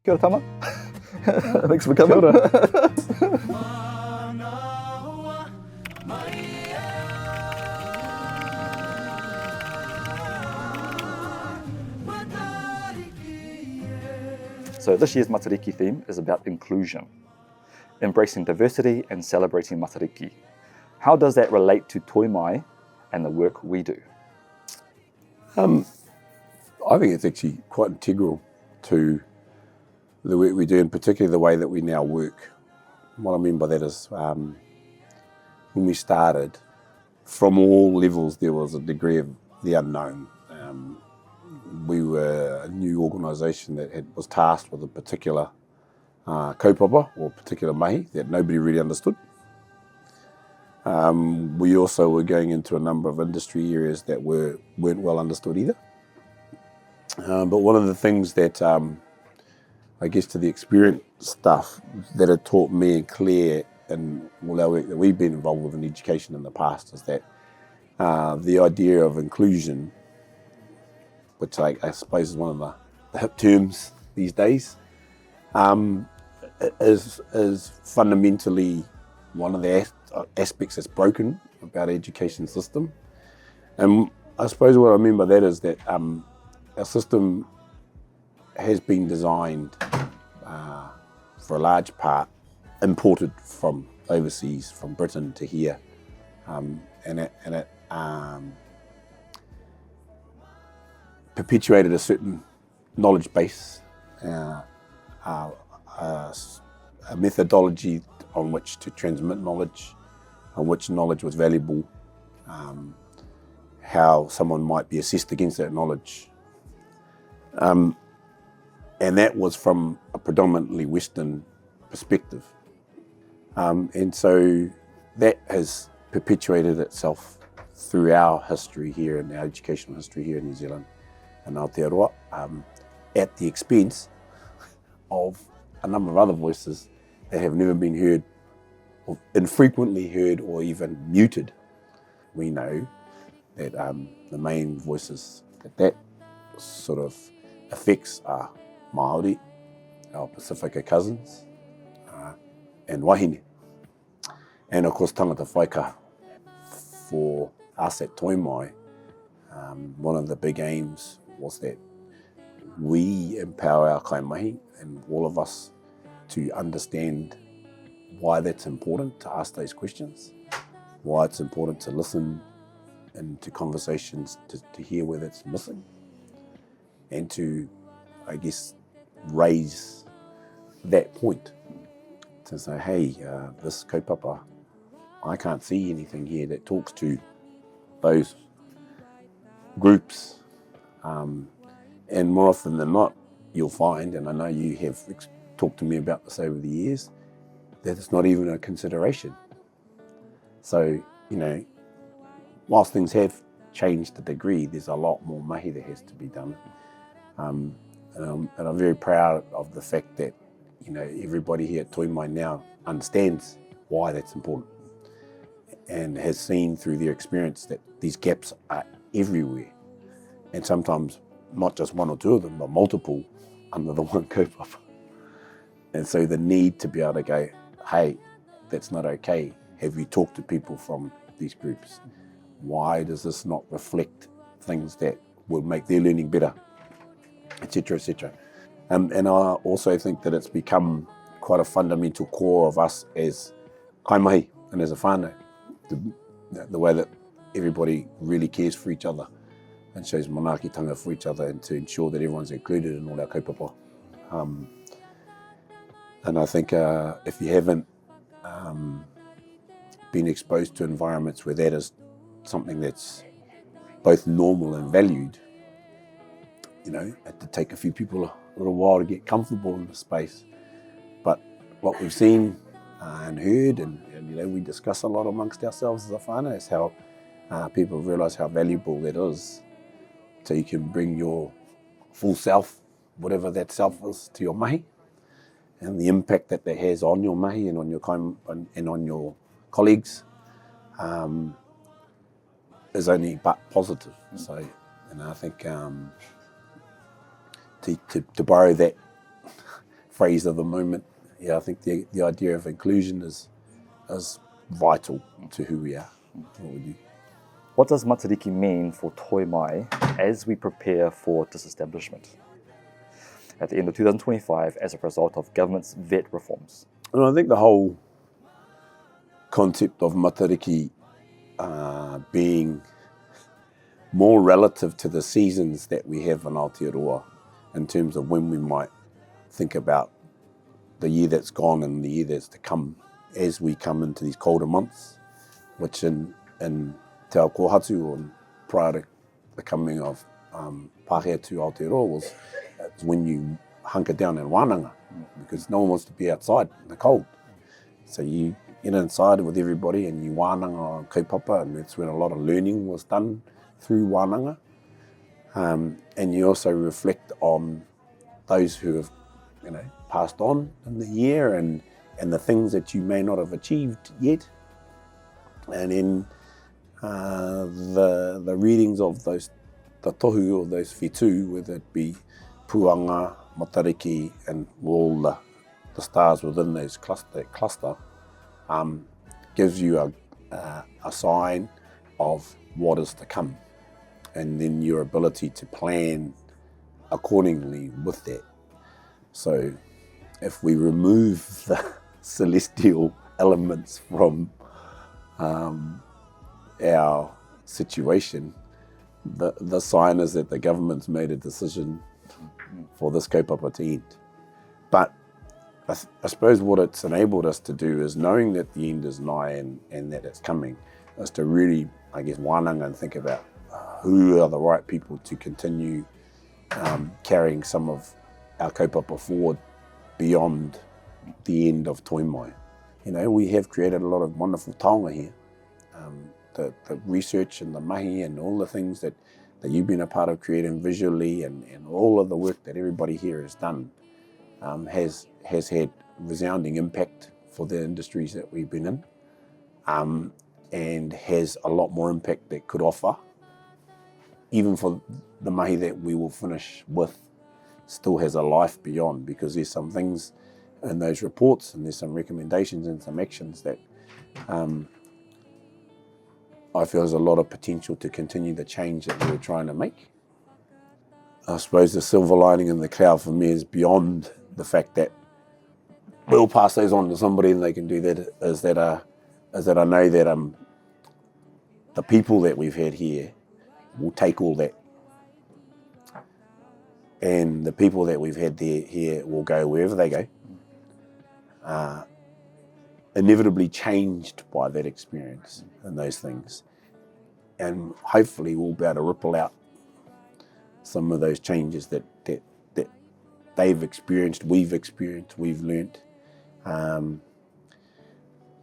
Kia ora tama. Thanks for coming. Kia ora. So this year's Matariki theme is about inclusion, embracing diversity and celebrating Matariki. How does that relate to Toi Mai and the work we do? I think it's actually quite integral to the work we do, and particularly the way that we now work. What I mean by that is when we started, from all levels there was a degree of the unknown. We were a new organisation that was tasked with a particular kaupapa or particular mahi that nobody really understood. We also were going into a number of industry areas that weren't well understood either. But one of the things that I guess to the experience stuff that it taught me and Claire and all our work that we've been involved with in education in the past is that the idea of inclusion, which I suppose is one of the hip terms these days, is fundamentally one of the aspects that's broken about our education system. And I suppose what I mean by that is that our system has been designed for a large part, imported from overseas, from Britain to here, and it perpetuated a certain knowledge base, a methodology on which to transmit knowledge, on which knowledge was valuable, how someone might be assessed against that knowledge. And that was from a predominantly Western perspective. And so that has perpetuated itself through our history here and our educational history here in New Zealand and Aotearoa, at the expense of a number of other voices that have never been heard, or infrequently heard, or even muted. We know that the main voices that sort of affects are Māori, our Pasifika cousins, and wahine. And of course, tangata whaika. For us at Toi Mai, one of the big aims was that we empower our kaimahi and all of us to understand why that's important to ask those questions, why it's important to listen into conversations to hear where that's missing, and to, I guess, raise that point to say, hey, this kaupapa, I can't see anything here that talks to those groups. And more often than not, you'll find, and I know you have talked to me about this over the years, that it's not even a consideration. So, whilst things have changed a degree, there's a lot more mahi that has to be done. And I'm very proud of the fact that, everybody here at Toi Mai now understands why that's important and has seen through their experience that these gaps are everywhere. And sometimes not just one or two of them, but multiple under the one kaupapa. And so the need to be able to go, hey, that's not okay. Have you talked to people from these groups? Why does this not reflect things that will make their learning better, etc., etc. And I also think that it's become quite a fundamental core of us as kaimahi and as a whānau, the way that everybody really cares for each other and shows manaakitanga for each other, and to ensure that everyone's included in all our kaupapa. And I think if you haven't been exposed to environments where that is something that's both normal and valued, it had to take a few people a little while to get comfortable in the space. But what we've seen and heard, and we discuss a lot amongst ourselves as a whānau, is how people realise how valuable that is. So you can bring your full self, whatever that self is, to your mahi, and the impact that has on your mahi and on your and on your colleagues is only but positive. So, I think to borrow that phrase of the moment. Yeah, I think the idea of inclusion is vital to who we are, what we do. What does Matariki mean for Toi Mai as we prepare for disestablishment at the end of 2025 as a result of government's vet reforms? And I think the whole concept of Matariki being more relative to the seasons that we have in Aotearoa in terms of when we might think about the year that's gone and the year that's to come as we come into these colder months, which in Te Ao Kohatu, or prior to the coming of Pākehā to Aotearoa, was when you hunker down in wānanga, because no one wants to be outside in the cold. So you get inside with everybody and you wānanga on kaupapa, and that's when a lot of learning was done through wānanga. And you also reflect on those who have, passed on in the year and the things that you may not have achieved yet. And then the readings of those the tohu or those whetū, whether it be puanga, matariki, and all the stars within those cluster, gives you a sign of what is to come, and then your ability to plan accordingly with that. So if we remove the celestial elements from our situation, the sign is that the government's made a decision for this kaupapa to end. But I suppose what it's enabled us to do is, knowing that the end is nigh and that it's coming, is to really, wānanga and think about who are the right people to continue carrying some of our kaupapa forward beyond the end of Toi Mai. We have created a lot of wonderful taonga here. The research and the mahi and all the things that you've been a part of creating visually, and all of the work that everybody here has done has had resounding impact for the industries that we've been in, and has a lot more impact that could offer, even for the mahi that we will finish with, still has a life beyond, because there's some things in those reports and there's some recommendations and some actions that I feel there's a lot of potential to continue the change that we're trying to make. I suppose the silver lining in the cloud for me is beyond the fact that we'll pass those on to somebody and they can do that, is that I know that the people that we've had here will take all that, and the people that we've had here will go wherever they go, inevitably changed by that experience and those things. And hopefully we'll be able to ripple out some of those changes that they've experienced, we've learnt. And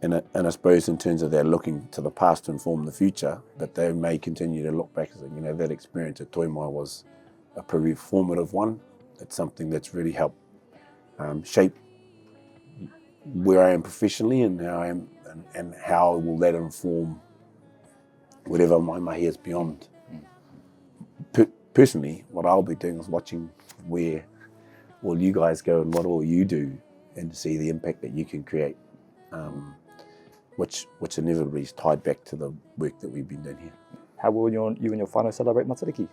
I suppose in terms of their looking to the past to inform the future, that they may continue to look back and say, that experience at Toi Mai was a pretty formative one. It's something that's really helped shape where I am professionally and how I am, and how will that inform whatever my mahi is beyond. Personally, what I'll be doing is watching where will you guys go and what will you do, and to see the impact that you can create, which inevitably is tied back to the work that we've been doing here. How will you and your whānau celebrate Matariki?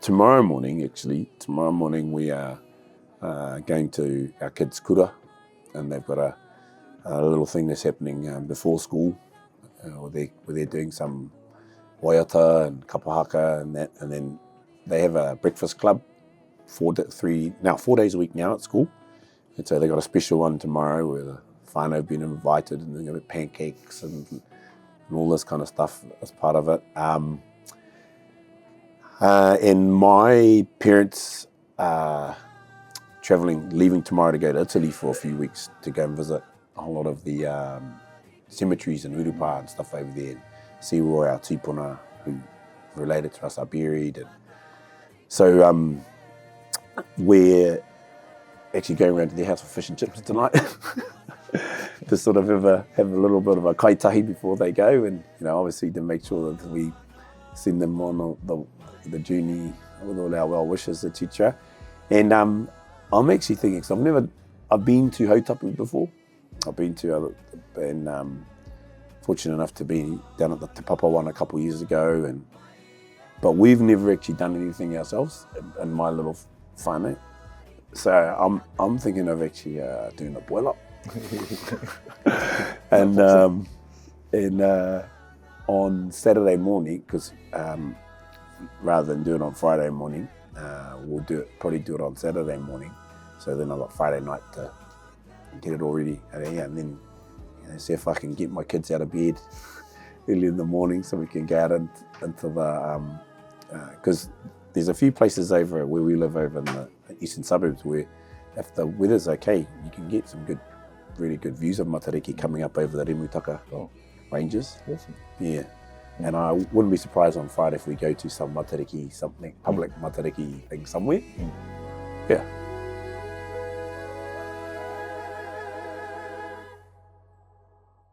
Tomorrow morning we are going to our kids' kura, and they've got a little thing that's happening before school, where they're doing some waiata and kapahaka and that, and then they have a breakfast club 4 days a week now at school, and so they got a special one tomorrow where the whānau have been invited, and they're going to have pancakes and all this kind of stuff as part of it. And my parents are leaving tomorrow to go to Italy for a few weeks to go and visit a whole lot of the cemeteries and urupa and stuff over there, and see where our tupuna who related to us are buried. And so we're actually going around to their house for fish and chips tonight to sort of have a little bit of a kaitahi before they go, and obviously to make sure that we send them on the journey with all our well wishes, etc. And I'm actually thinking, because I've been to Hautapu before. I've been to other, and fortunate enough to be down at the Te Papa one a couple of years ago, but we've never actually done anything ourselves in my little whānau. So I'm thinking of actually doing a boil up. and on Saturday morning, because rather than do it on Friday morning, we'll probably do it on Saturday morning. So then I've got Friday night to get it all ready. And then see if I can get my kids out of bed early in the morning so we can go out into the, because there's a few places over where we live over in the eastern suburbs where if the weather's okay, you can get some really good views of Matariki coming up over the Remutaka ranges. Awesome. Yeah. And I wouldn't be surprised on Friday if we go to some Matariki, public Matariki thing somewhere. Yeah.